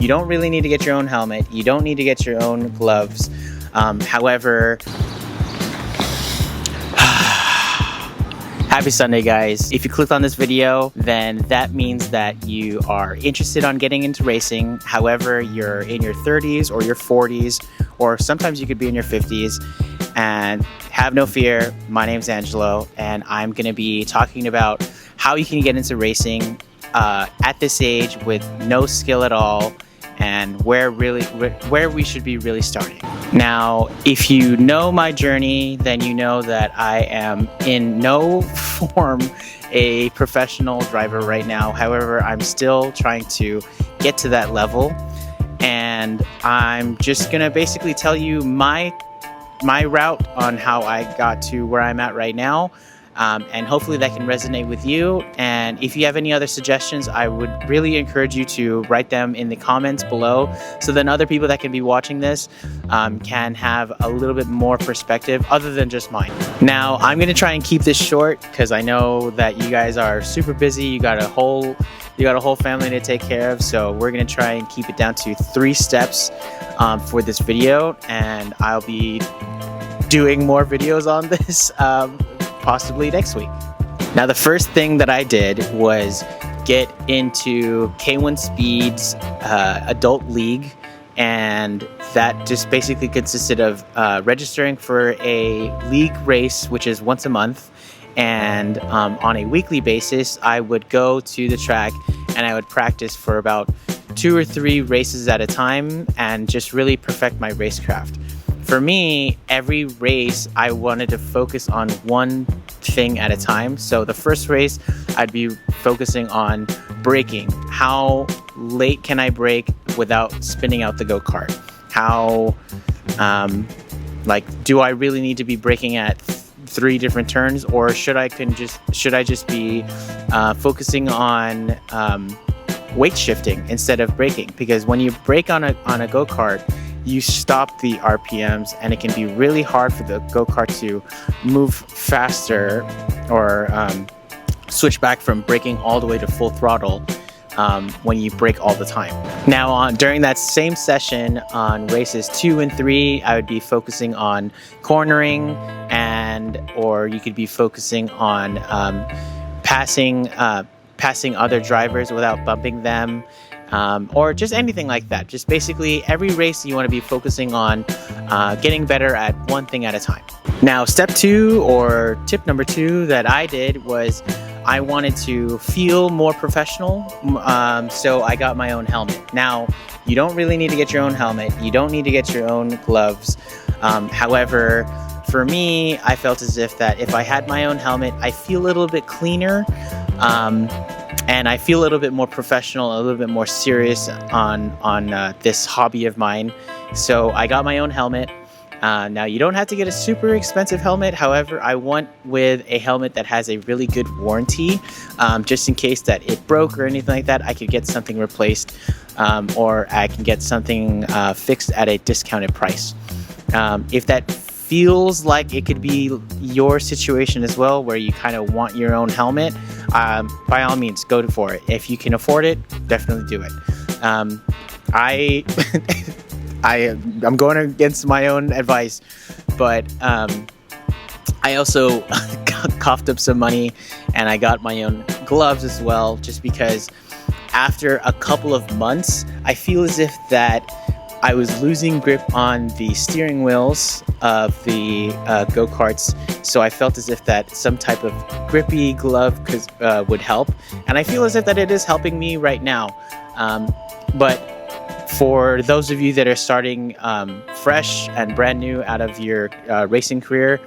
You don't really need to get your own helmet. You don't need to get your own gloves. However, happy Sunday, guys. If you clicked on this video, then that means that you are interested on getting into racing. However, you're in your 30s or your 40s, or sometimes you could be in your 50s. And have no fear, my name's Angelo, and I'm gonna be talking about how you can get into racing at this age with no skill at all, and where we should be really starting. Now, if you know my journey, then you know that I am in no form a professional driver right now. However, I'm still trying to get to that level, and I'm just gonna basically tell you my route on how I got to where I'm at right now. And hopefully that can resonate with you. And if you have any other suggestions, I would really encourage you to write them in the comments below, so then other people that can be watching this can have a little bit more perspective other than just mine. Now, I'm going to try and keep this short because I know that you guys are super busy. You got a whole family to take care of, so we're going to try and keep it down to 3 steps for this video, and I'll be doing more videos on this possibly next week. Now, the first thing that I did was get into K1 Speed's adult league, and that just basically consisted of registering for a league race, which is once a month, and on a weekly basis I would go to the track and I would practice for about 2 or 3 races at a time and just really perfect my racecraft. For me, every race I wanted to focus on one thing at a time. So the first race, I'd be focusing on braking. How late can I brake without spinning out the go-kart? How, do I really need to be braking at 3 different turns, or should I just be focusing on weight shifting instead of braking? Because when you brake on a go-kart, you stop the RPMs, and it can be really hard for the go-kart to move faster or switch back from braking all the way to full throttle when you brake all the time. Now, during that same session on races 2 and 3, I would be focusing on cornering, or you could be focusing on passing other drivers without bumping them. Or just anything like that. Just basically every race you want to be focusing on getting better at one thing at a time. Now, step 2, or tip number 2 that I did, was I wanted to feel more professional, so I got my own helmet. Now, you don't really need to get your own helmet. You don't need to get your own gloves. However, for me, I felt as if I had my own helmet, I feel a little bit cleaner. And I feel a little bit more professional, a little bit more serious on this hobby of mine. So I got my own helmet. Now, you don't have to get a super expensive helmet. However, I went with a helmet that has a really good warranty, just in case that it broke or anything like that. I could get something replaced, or I can get something fixed at a discounted price. If that feels like it could be your situation as well, where you kind of want your own helmet, by all means, go for it. If you can afford it, definitely do it. I'm going against my own advice, but I also coughed up some money, and I got my own gloves as well, just because after a couple of months, I feel as if that I was losing grip on the steering wheels of the go-karts, so I felt as if that some type of grippy glove would help, and I feel as if that it is helping me right now. But for those of you that are starting fresh and brand new out of your racing career,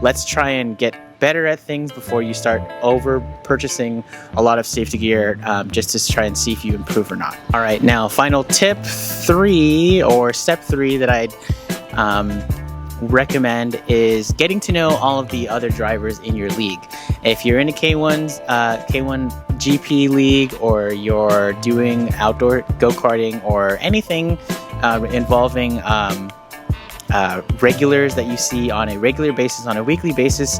let's try and get better at things before you start over purchasing a lot of safety gear, just to try and see if you improve or not. All right, now final tip 3, or step 3, that I'd recommend is getting to know all of the other drivers in your league. If you're in a K1 GP league, or you're doing outdoor go-karting, or anything involving regulars that you see on a regular basis, on a weekly basis,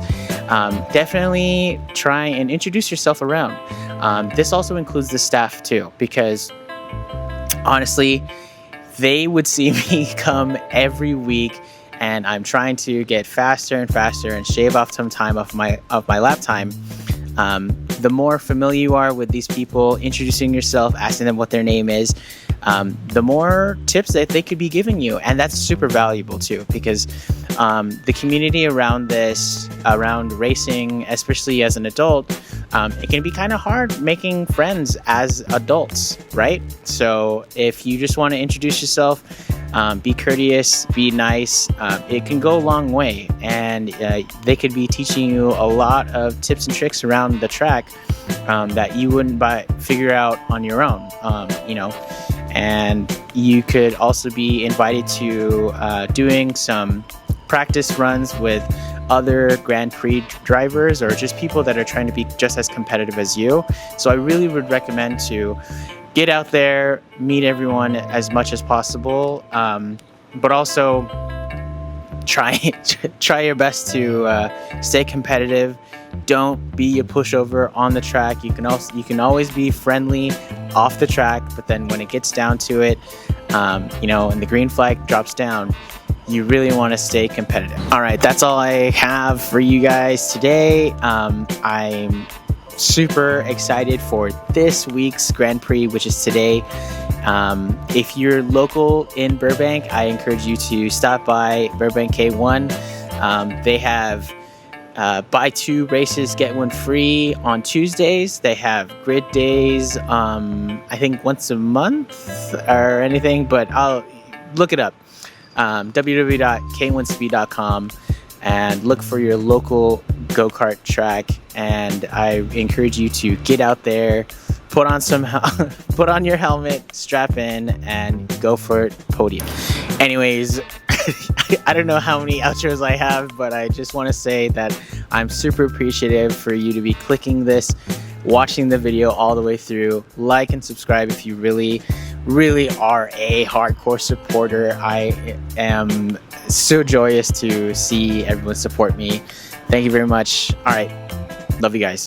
definitely try and introduce yourself around. This also includes the staff too, because Honestly, they would see me come every week, and I'm trying to get faster and faster and shave off some time off my lap time. The more familiar you are with these people, introducing yourself, asking them what their name is, the more tips that they could be giving you. And that's super valuable too, because the community around racing, especially as an adult, it can be kind of hard making friends as adults, right? So if you just want to introduce yourself, be courteous, be nice, it can go a long way, and they could be teaching you a lot of tips and tricks around the track that you wouldn't figure out on your own, and you could also be invited to doing some practice runs with other Grand Prix drivers, or just people that are trying to be just as competitive as you. So I really would recommend to get out there, meet everyone as much as possible, but also try your best to stay competitive. Don't be a pushover on the track. You can always be friendly off the track, but then when it gets down to it, and the green flag drops down, you really want to stay competitive. All right, that's all I have for you guys today. I'm super excited for this week's Grand Prix, which is today. If you're local in Burbank, I encourage you to stop by Burbank K1. They have buy 2 races, get 1 free on Tuesdays. They have grid days, I think once a month or anything, but I'll look it up. www.k1speed.com, and look for your local go-kart track. And I encourage you to get out there, put on your helmet, strap in, and go for it, podium. Anyways, I don't know how many outros I have, but I just want to say that I'm super appreciative for you to be clicking this, watching the video all the way through. Like and subscribe if you really are a hardcore supporter. I am so joyous to see everyone support me. Thank you very much. All right, love you guys.